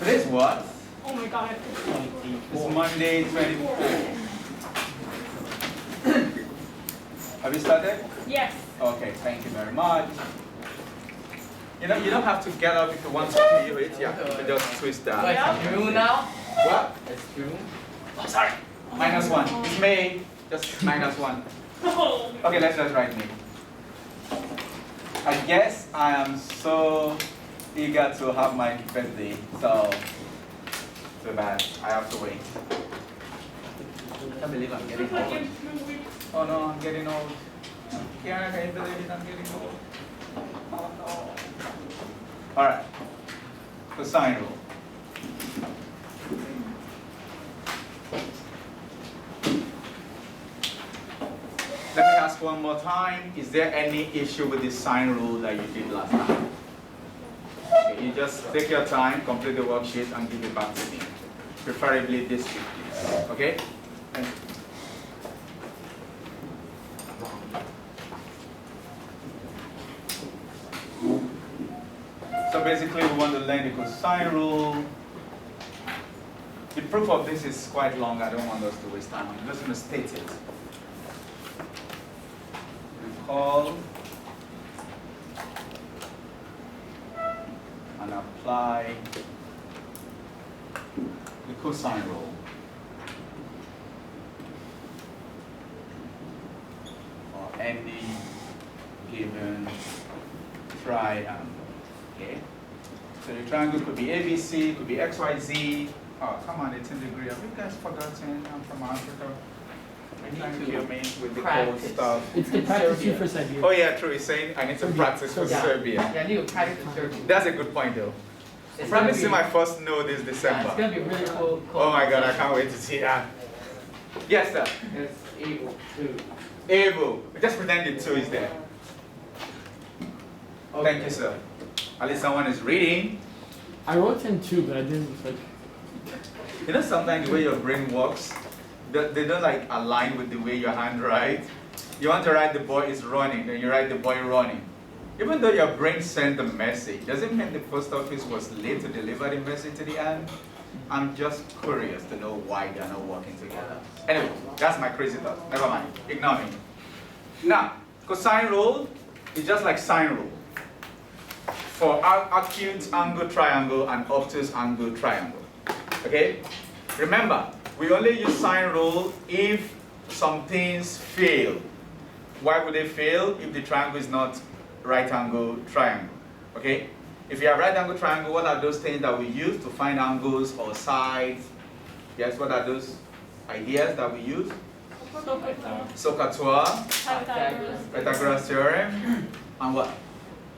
Today's what? Oh my god. It's Monday 24. Have you started? Yes. Okay, thank you very much. You know, you don't have to get up if you want to do it. Yeah, you can just twist that. Yeah. It's true now? What? It's true. Oh, sorry. -1. It's May. Just -1. Okay, let's just write me. I guess I am so eager to have my birthday, so too bad. I have to wait. I can't believe I'm getting old. Oh no, I'm getting old. Kiara, can you believe it? I'm getting old. Oh no. All right. Cosine rule. Let me ask one more time. Is there any issue with the sine rule that you did last time? Okay, you just take your time, complete the worksheet, and give it back to me. Preferably this week, please. Okay? So basically, we want to learn the cosine rule. The proof of this is quite long. I don't want us to waste time. I'm just going to state it. Recall and apply the cosine rule for any given triangle. Okay? So the triangle could be ABC, could be XYZ. Oh, come on, it's in degree. Have you guys forgotten I'm from Africa? You're trying to kill me with the cold stuff. It's the practice you first idea. Oh yeah, true. He's saying I need to practice for Serbia. Yeah, I need to practice the Serbia. That's a good point though. It's Probably gonna see be- my first no this Yeah, it's December. gonna be really cool. Oh my god, I can't wait to see that. Yes, sir. It's able to. Able. Just pretend the 2 is there. Thank you, sir. At least someone is reading. I wrote in 2, but I didn't like. You know, sometimes the way your brain works, they don't like align with the way your hand writes. You want to write the boy is running, then you write the boy running. Even though your brain sent the message, doesn't mean the post office was late to deliver the message to the end. I'm just curious to know why they're not working together. Anyway, that's my crazy thought. Never mind. Ignore me. Now, cosine rule is just like sine rule for acute angle triangle and obtuse angle triangle. Okay? Remember, we only use sine rule if some things fail. Why would they fail? If the triangle is not right angle triangle. Okay? If you have right angle triangle, what are those things that we use to find angles or sides? Yes, what are those ideas that we use? SOHCAHTOA, Pythagoras theorem, and what?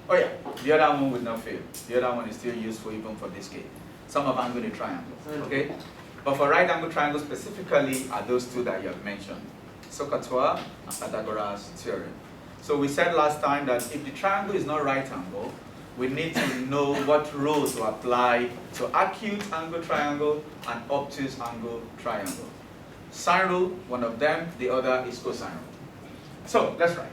Oh yeah, the other one would not fail. The other one is still useful even for this case. Sum of angle in triangles, okay? But for right angle triangles specifically are those two that you have mentioned. SOHCAHTOA and Pythagoras theorem. So we said last time that if the triangle is not right angle, we need to know what rule to apply to acute angle triangle and obtuse angle triangle. Sine rule, one of them, the other is cosine rule. So let's write.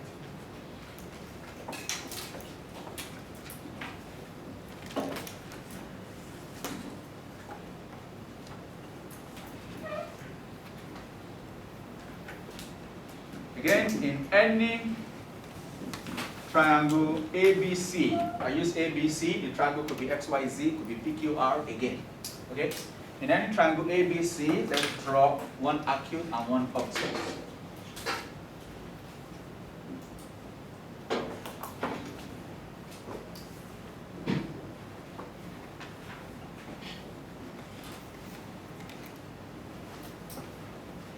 Again, in any triangle ABC, I use ABC, the triangle could be XYZ, could be PQR again. Okay? In any triangle ABC, let's draw one acute and one obtuse.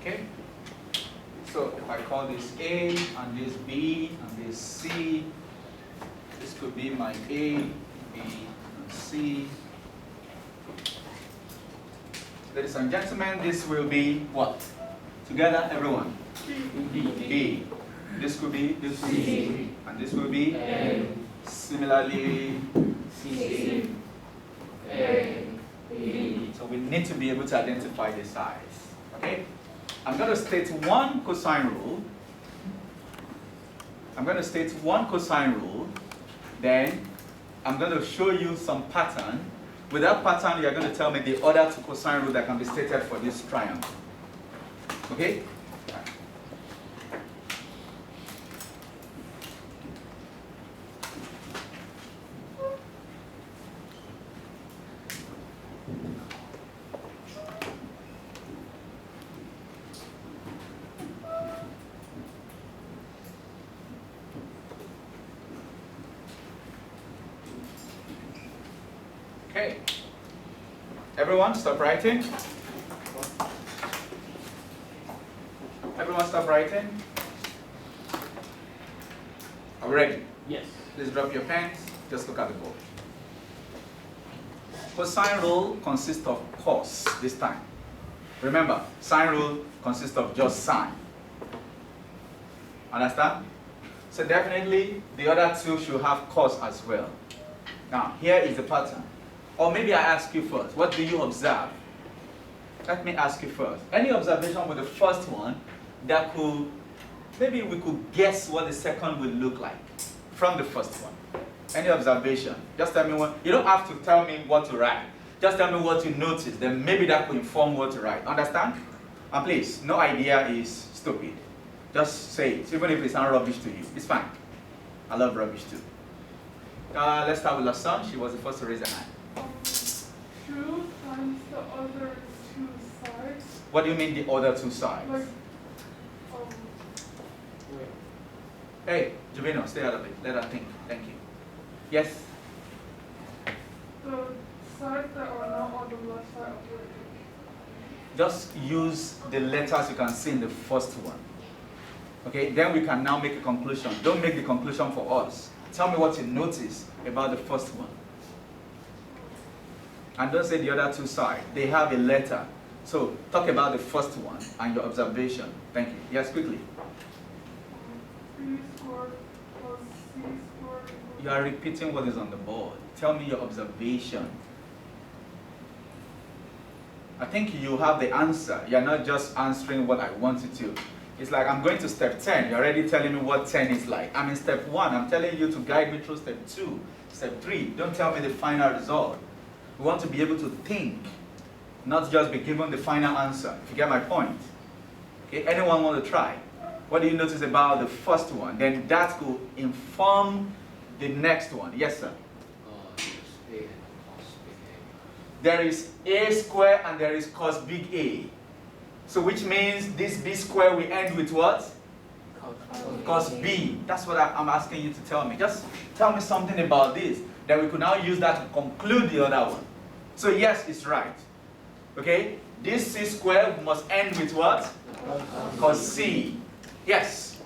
Okay? So if I call this A and this B and this C, this could be my A, B, and C. Ladies and gentlemen, this will be what? Together, everyone. B. This could be this C. And this will be A. Similarly, C. A. B. so we need to be able to identify the size. Okay? I'm going to state one cosine rule. Then I'm going to show you some pattern with that pattern, you're going to tell me the other two cosine rule that can be stated for this triangle. Okay? Okay. Everyone, stop writing. Everyone, stop writing. Are we ready? Yes. Please drop your pens. Just look at the board. Cosine rule consists of cos this time. Remember, sine rule consists of just sine. Understand? So definitely the other two should have cos as well. Now, here is the pattern. Or maybe I ask you first, what do you observe? Let me ask you first. Any observation with the first one that could, maybe we could guess what the second will look like from the first one? Any observation? Just tell me what, you don't have to tell me what to write. Just tell me what you notice, then maybe that could inform what to write. Understand? And please, no idea is stupid. Just say it, even if it sounds rubbish to you. It's fine. I love rubbish too. Let's start with Lasan. She was the first to raise her hand. 2 times the other 2 sides. What do you mean the other two sides? Like, Hey, Jovino, stay out of it. Let her think. Thank you. Yes? the sides that are not on the left side of your image. Just use the letters you can see in the first one. Okay, then we can now make a conclusion. Don't make the conclusion for us. Tell me what you notice about the first one. And don't say the other two sides. They have a letter. So talk about the first one and your observation. Thank you. Yes, quickly. B squared plus C squared equals... You are repeating what is on the board. Tell me your observation. I think you have the answer. You're not just answering what I want you to. It's like I'm going to step 10. You're already telling me what 10 is like. I'm in step 1. I'm telling you to guide me through step 2, step 3. Don't tell me the final result. We want to be able to think, not just be given the final answer. If you get my point. Okay, anyone want to try? What do you notice about the first one? Then that could inform the next one. Yes, sir. There's A and cos big A. There is a square and there is cos big A. So which means this b square will end with what? Cos b. That's what I'm asking you to tell me. Just tell me something about this. Then we could now use that to conclude the other one. So yes, it's right. Okay? This c square must end with what? Cos c. Yes.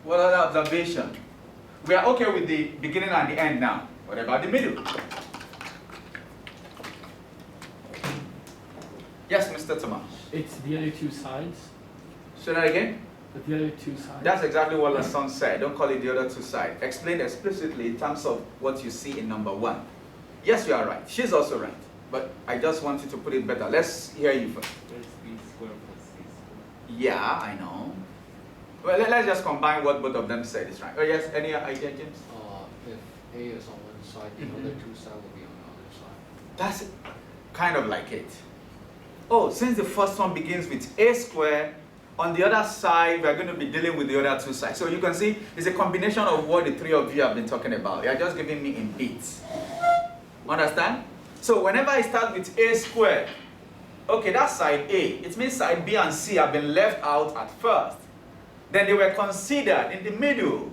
What other observation? We are okay with the beginning and the end now. What about the middle? Yes, Mr. Thomas. It's the other two sides. Say that again? But the other two sides. That's exactly what the song said. Don't call it the other two sides. Explain explicitly in terms of what you see in number 1. Yes, you are right. She's also right. But I just want you to put it better. Let's hear you first. There's B squared plus C squared. Yeah, I know. Well, let's just combine what both of them said is right. Oh, yes, any idea, James? If A is on one side, the other two sides will be on the other side. That's kind of like it. Oh, since the first one begins with a square, on the other side, we're going to be dealing with the other two sides. So you can see it's a combination of what the three of you have been talking about. You're just giving me in bits. Understand? So whenever I start with a square, okay, that's side A. It means side B and C have been left out at first. Then they were considered in the middle.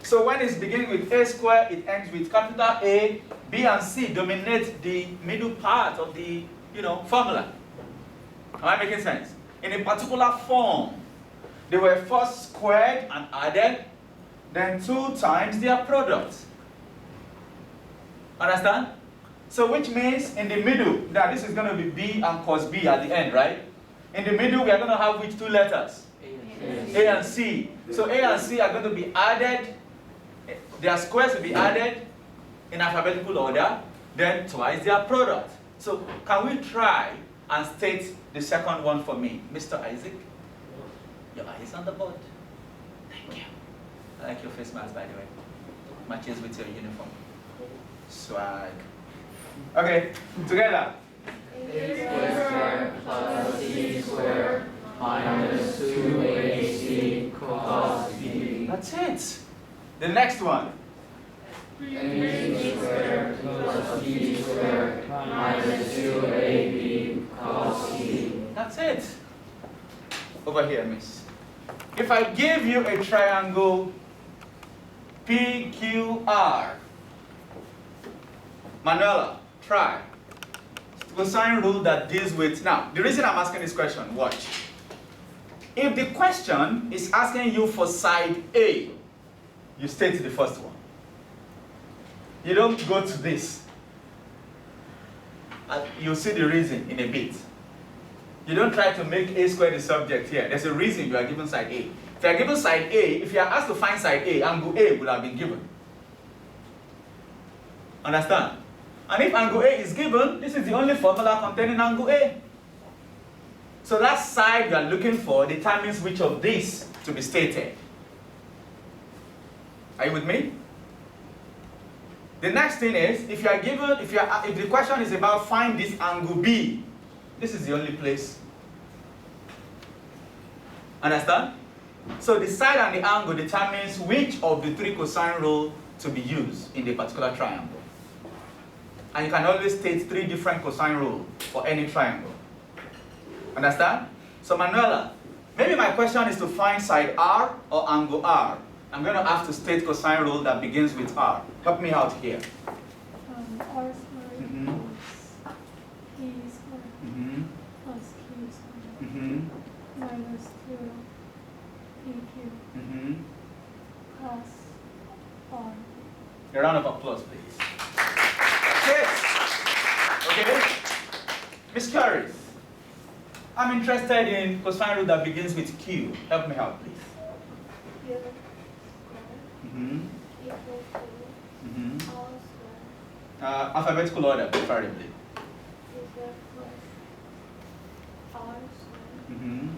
So when it's beginning with a square, it ends with capital A, B and C dominate the middle part of the formula. Am I making sense? In a particular form, they were first squared and added, then 2 times their product. Understand? So which means in the middle, now this is going to be B and cos B at the end, right? In the middle, we are going to have which 2 letters? A and C. So A and C are going to be added, their squares will be added in alphabetical order, then twice their product. So can we try and state the second one for me? Mr. Isaac, your eyes on the board. Thank you. I like your face mask, by the way. Matches with your uniform. Swag. Okay, together. A squared plus B squared minus 2AC cos B. That's it. The next one. A squared plus B squared minus 2AB cos C. That's it. Over here, miss. If I give you a triangle PQR, Manuela, try. Cosine rule that deals with, now, the reason I'm asking this question, watch. If the question is asking you for side A, you state the first one. You don't go to this. You'll see the reason in a bit. You don't try to make A squared the subject here. There's a reason you are given side A. If you are given side A, if you are asked to find side A, angle A would have been given. Understand? And if angle A is given, this is the only formula containing angle A. So that side you are looking for determines which of these to be stated. Are you with me? The next thing is, if the question is about find this angle B, this is the only place. Understand? So the side and the angle determines which of the three cosine rule to be used in the particular triangle. And you can always state three different cosine rules for any triangle. Understand? So Manuela, maybe my question is to find side R or angle R. I'm going to have to state cosine rule that begins with R. Help me out here. R squared plus P squared plus Q squared minus 2 PQ plus R. A round of applause, please. Yes. Okay. Miss Curry, I'm interested in cosine rule that begins with Q. Help me out, please. Q squared equal to R squared Alphabetical order, preferably. Q squared plus R squared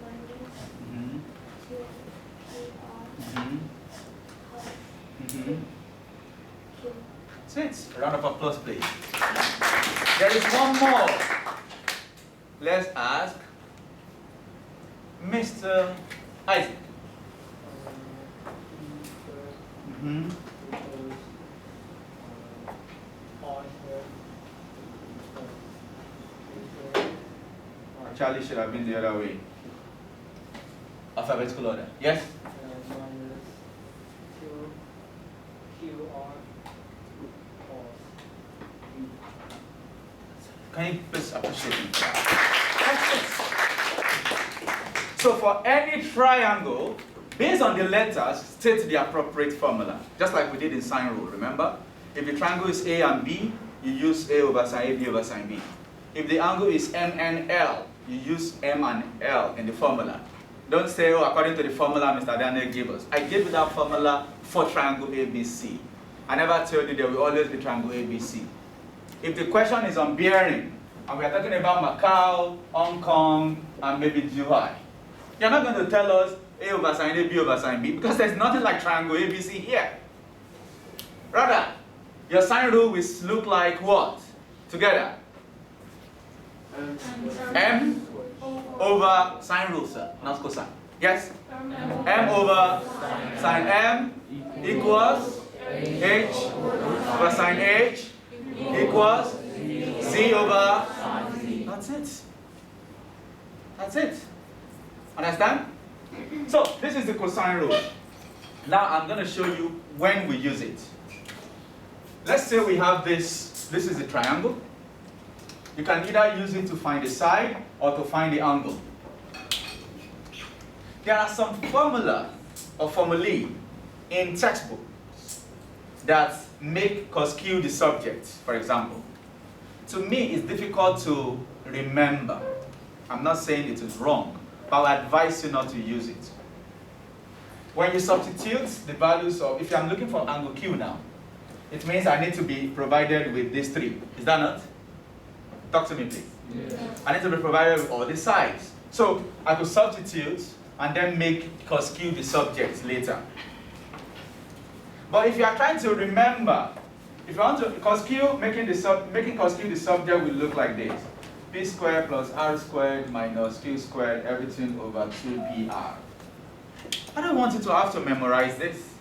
minus 2QR plus Q. That's it. A round of applause, please. There is one more. Let's ask Mr. Isaac. Charlie should have been the other way. Alphabetical order. Yes? Minus 2QR Can you please appreciate me? That's it. So for any triangle, based on the letters, state the appropriate formula. Just like we did in sine rule, remember? If the triangle is A and B, you use A over sine A, B over sine B. If the angle is M and L, you use M and L in the formula. Don't say, oh, according to the formula Mr. Daniel gave us. I gave you that formula for triangle ABC. I never told you there will always be triangle ABC. If the question is on bearing, and we are talking about Macau, Hong Kong, and maybe Dubai, you're not going to tell us A over sine A, B over sine B, because there's nothing like triangle ABC here. Rather, your sine rule will look like what? Together. M over sine rule, sir, not cosine. Yes? M over sine M equals H over sine H equals Z over. That's it. That's it. Understand? So this is the cosine rule. Now I'm going to show you when we use it. Let's say we have this. This is a triangle. You can either use it to find the side or to find the angle. There are some formula or formulae in textbooks that make cos Q the subject, for example. To me, it's difficult to remember. I'm not saying it is wrong, but I advise you not to use it. When you substitute the values of, if I'm looking for angle Q now, it means I need to be provided with these three. Is that not? Talk to me, please. Yes. I need to be provided with all the sides. So I could substitute and then make cos Q the subject later. But if you are trying to remember, if you want to, cos q, making cos q the subject will look like this. P squared plus r squared minus q squared, everything over 2pr. I don't want you to have to memorize this.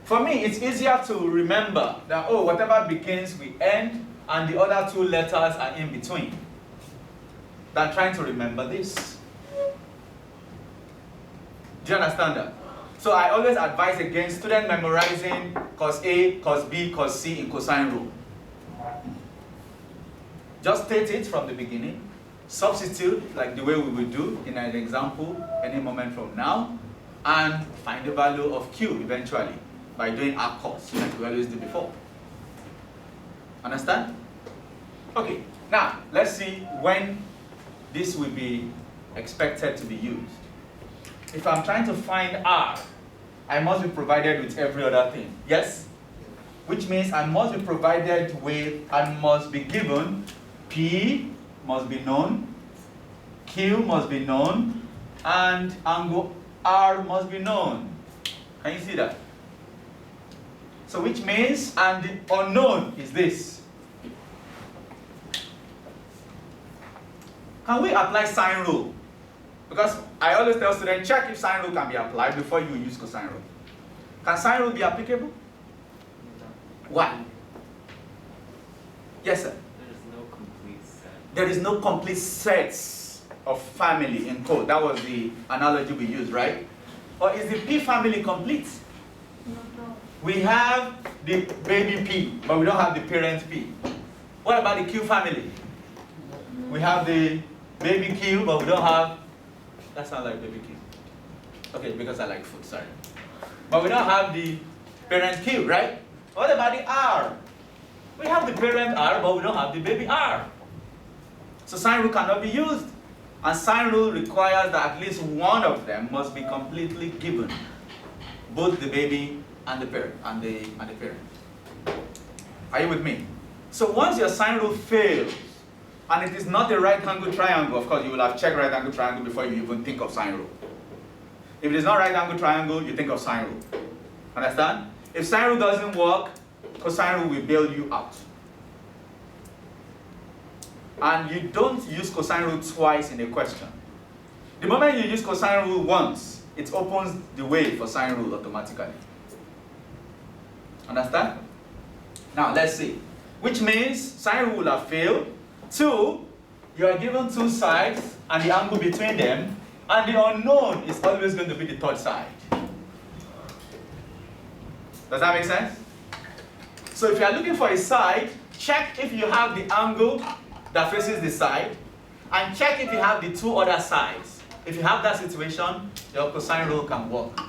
For me, it's easier to remember that, oh, whatever begins with n and the other two letters are in between than trying to remember this. Do you understand that? So I always advise against students memorizing cos A, cos B, cos C in cosine rule. Just state it from the beginning, substitute like the way we will do in an example any moment from now, and find the value of Q eventually by doing arc cos like we always did before. Understand? Okay, now let's see when this will be expected to be used. If I'm trying to find R, I must be provided with every other thing. Yes? Which means I must be provided with and must be given P must be known, Q must be known, and angle R must be known. Can you see that? So which means, and the unknown is this. Can we apply sine rule? Because I always tell students, check if sine rule can be applied before you use cosine rule. Can sine rule be applicable? Why? Yes, sir. There is no complete sets of family in code. That was the analogy we used, right? Or is the P family complete? No. We have the baby P, but we don't have the parent P. What about the Q family? We have the baby Q, but we don't have, that sounds like baby Q. Okay, because I like food, sorry. But we don't have the parent Q, right? What about the R? We have the parent R, but we don't have the baby R. So sine rule cannot be used. And sine rule requires that at least one of them must be completely given. Both the baby and the parent and the parent. Are you with me? So once your sine rule fails, and it is not a right angle triangle, of course you will have checked right angle triangle before you even think of sine rule. If it is not right angle triangle, you think of sine rule. Understand? If sine rule doesn't work, cosine rule will bail you out. And you don't use cosine rule twice in a question. The moment you use cosine rule once, it opens the way for sine rule automatically. Understand? Now let's see. Which means sine rule will have failed. 2, you are given 2 sides and the angle between them, and the unknown is always going to be the third side. Does that make sense? So if you are looking for a side, check if you have the angle that faces the side, and check if you have the 2 other sides. If you have that situation, your cosine rule can work.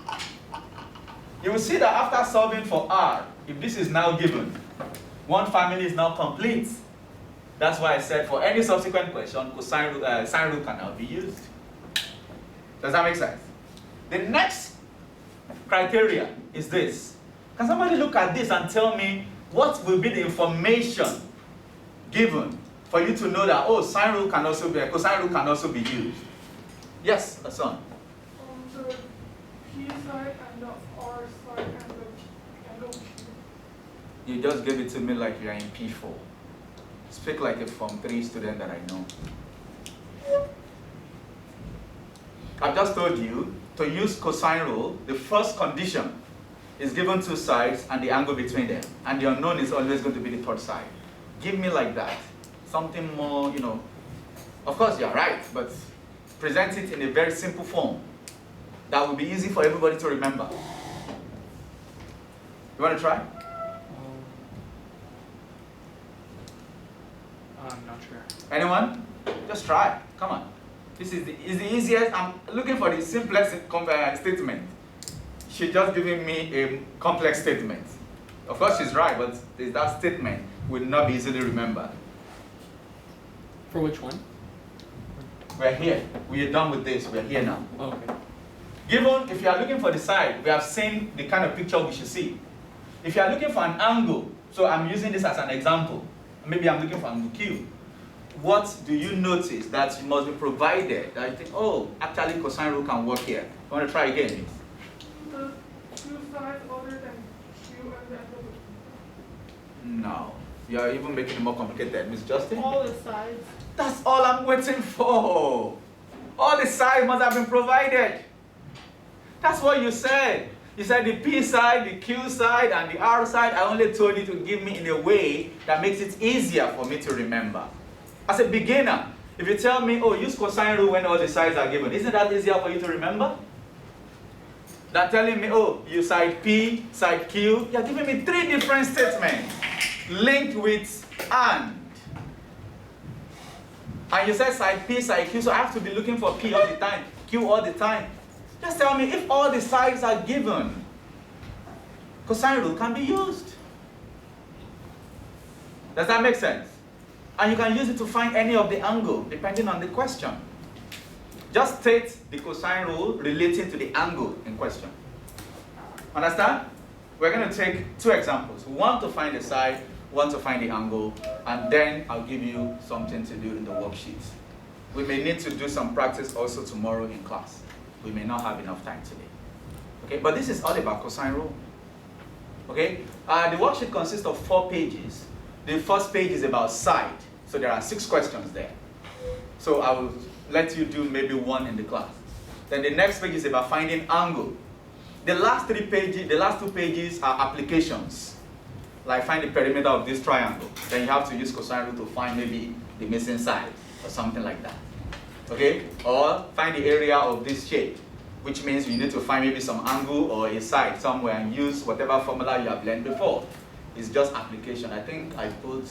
You will see that after solving for R, if this is now given, one family is now complete. That's why I said for any subsequent question, sine rule can now be used. Does that make sense? The next criteria is this. Can somebody look at this and tell me what will be the information given for you to know that, oh, sine rule can also be, cosine rule can also be used? Yes, Hassan. The P side and the R side and the Q. You just gave it to me like you're in P4. Speak like a Form 3 student that I know. I've just told you to use cosine rule, the first condition is given 2 sides and the angle between them. And the unknown is always going to be the third side. Give me like that. Something more, of course you're right, but present it in a very simple form that will be easy for everybody to remember. You want to try? I'm not sure. Anyone? Just try. Come on. This is the easiest. I'm looking for the simplest statement. She's just giving me a complex statement. Of course she's right, but that statement will not be easily remembered. For which one? We're here. We are done with this. We're here now. Oh, okay. Given, if you are looking for the side, we have seen the kind of picture we should see. If you are looking for an angle, so I'm using this as an example. Maybe I'm looking for angle Q. What do you notice that must be provided that you think, oh, actually cosine rule can work here? I want to try again. The 2 sides other than Q and the No. You are even making it more complicated, Miss Justin. All the sides. That's all I'm waiting for. All the sides must have been provided. That's what you said. You said the P side, the Q side, and the R side. I only told you to give me in a way that makes it easier for me to remember. As a beginner, if you tell me, oh, use cosine rule when all the sides are given, isn't that easier for you to remember? Than telling me, oh, you side P, side Q. You're giving me 3 different statements linked with and. And you said side P, side Q, so I have to be looking for P all the time, Q all the time. Just tell me if all the sides are given, cosine rule can be used. Does that make sense? And you can use it to find any of the angle, depending on the question. Just state the cosine rule relating to the angle in question. Understand? We're going to take 2 examples. One to find the side, one to find the angle, and then I'll give you something to do in the worksheet. We may need to do some practice also tomorrow in class. We may not have enough time today. Okay, but this is all about cosine rule. Okay, the worksheet consists of 4 pages. The first page is about side, so there are 6 questions there. So I will let you do maybe 1 in the class. Then the next page is about finding angle. The last 2 pages are applications. Like find the perimeter of this triangle. Then you have to use cosine rule to find maybe the missing side or something like that. Okay? Or find the area of this shape, which means you need to find maybe some angle or a side somewhere and use whatever formula you have learned before. It's just application. I think I put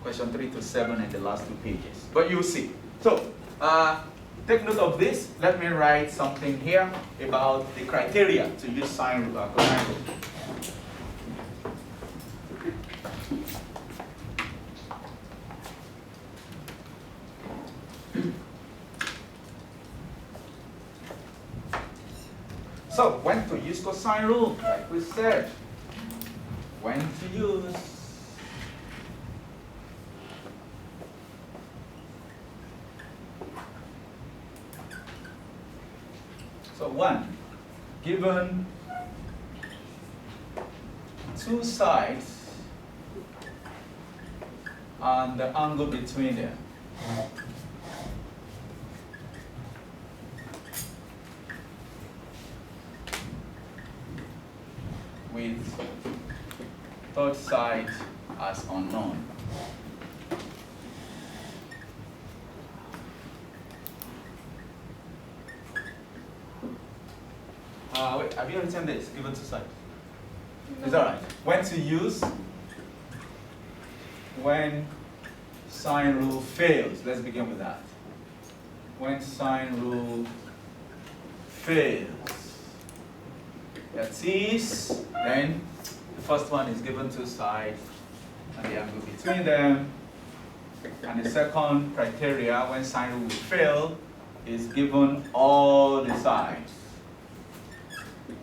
question 3 to 7 in the last 2 pages. But you'll see. So, take note of this. Let me write something here about the criteria to use cosine rule. So, when to use cosine rule, like we said. When to use. So 1, given 2 sides and the angle between them. With third side as unknown. Wait, have you written this? Given 2 sides. Is that right? When to use? When sine rule fails. Let's begin with that. When sine rule fails. That is, then the first one is given 2 sides and the angle between them. And the second criteria when sine rule will fail is given all the sides.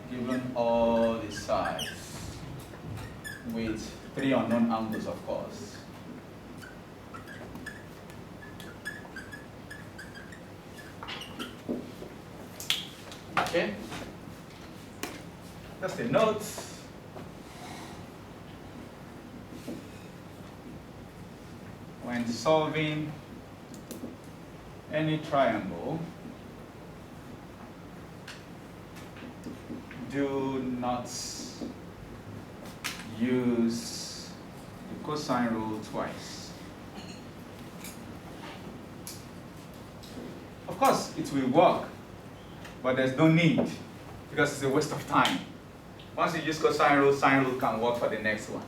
Given all the sides with 3 unknown angles, of course. Okay? Just a note. When solving any triangle, do not use the cosine rule twice. Of course, it will work, but there's no need because it's a waste of time. Once you use cosine rule can work for the next one.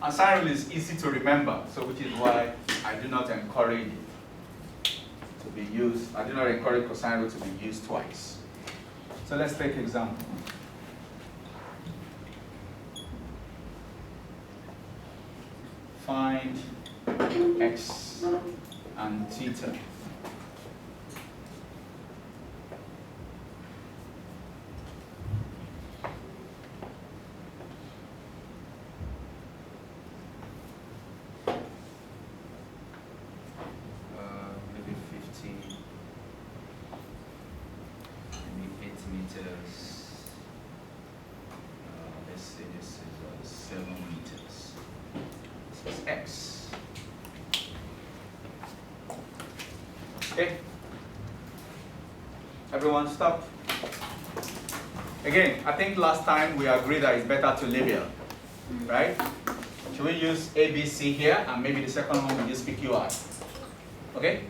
And sine rule is easy to remember, so which is why I do not encourage it to be used. I do not encourage cosine rule to be used twice. So let's take example. Find x and theta. Maybe 50, maybe 8 meters. x. Okay? Everyone stop. Again, I think last time we agreed that it's better to label, right? Should we use ABC here, and maybe the second one we use PQR? Okay?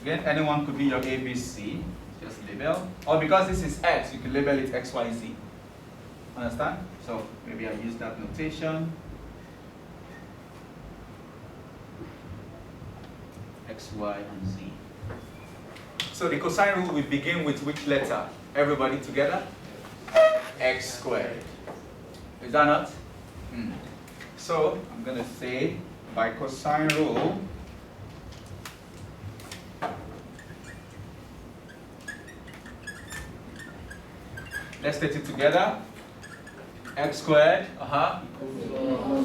Again, anyone could be your ABC, just label. Or because this is X, you can label it XYZ. Understand? So maybe I use that notation. X, Y, and Z. So the cosine rule will begin with which letter? Everybody together? X squared. Is that not? So I'm going to say by cosine rule, let's state it together. X squared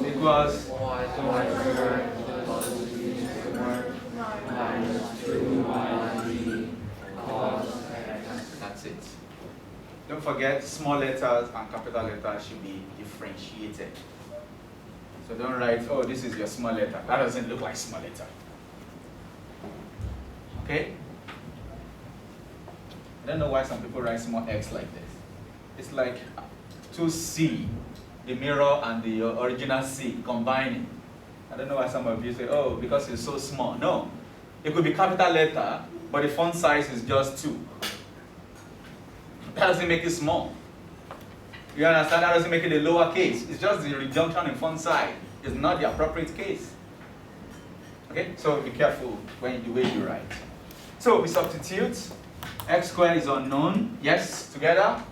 equals Y squared plus Z squared minus 2YZ cos X. That's it. Don't forget, small letters and capital letters should be differentiated. So don't write, oh, this is your small letter. That doesn't look like small letter. Okay? I don't know why some people write small x like this. It's like 2C, the mirror and the original C combining. I don't know why some of you say, oh, because it's so small. No. It could be capital letter, but the font size is just 2. That doesn't make it small. You understand? That doesn't make it a lower case. It's just the reduction in font size. It's not the appropriate case. Okay? So be careful when the way you write. So we substitute. X squared is unknown. Yes, together.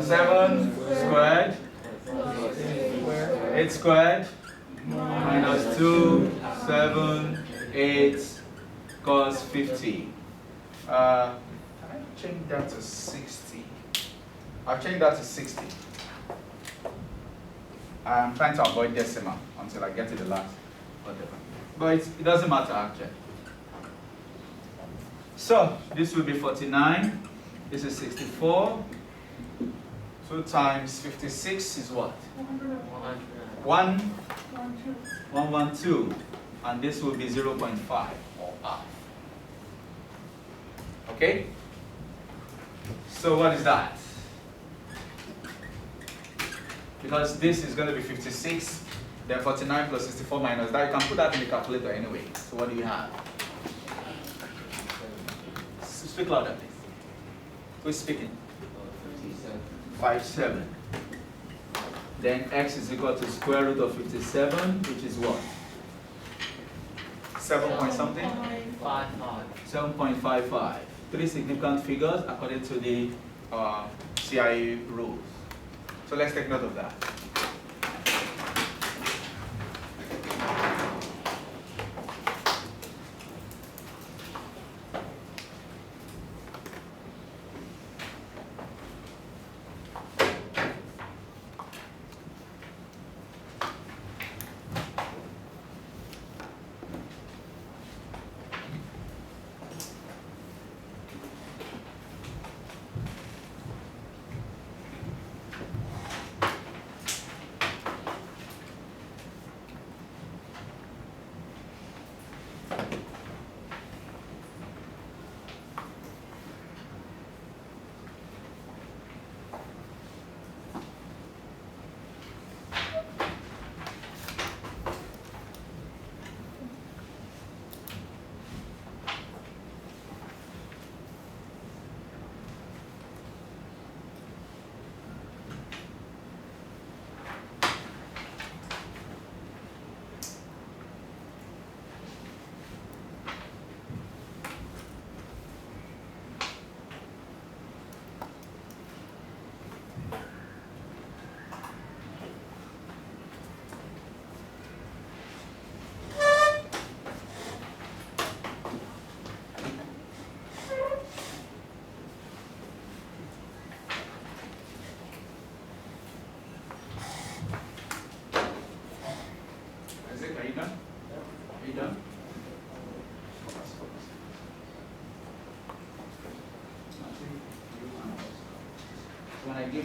7 squared. 8 squared. Minus 2, 7, 8, cos 50. Can I change that to 60? I'll change that to 60. I'm trying to avoid decimal until I get to the last whatever. But it doesn't matter actually. So this will be 49. This is 64. 2 times 56 is what? 112. And this will be 0.5 or half. Okay? So what is that? Because this is going to be 56, then 49 plus 64 minus that. You can put that in the calculator anyway. So what do you have? Speak louder, please. Who's speaking? 57. Then x is equal to square root of 57, which is what? 7 point something? 7.55. 3 significant figures according to the CIA rules. So let's take note of that.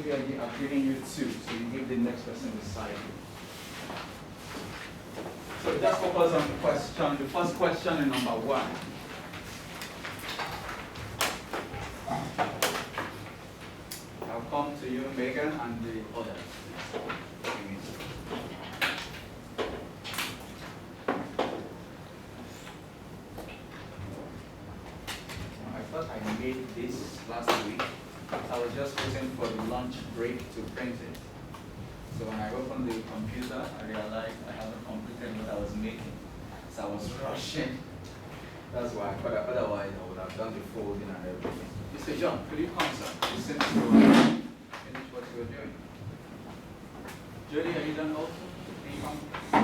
maybe I've given you 2, so you give the next person beside you. So just focus on the first question in number 1. I'll come to you, Megan, and the others. I thought I made this last week. I was just waiting for the lunch break to print it. So when I opened the computer, I realized I hadn't completed what I was making. So I was rushing. That's why I thought otherwise I would have done the folding and everything. Mr. John, could you come, sir? You seem to finish what you were doing. Jody, are you done also? Can you come?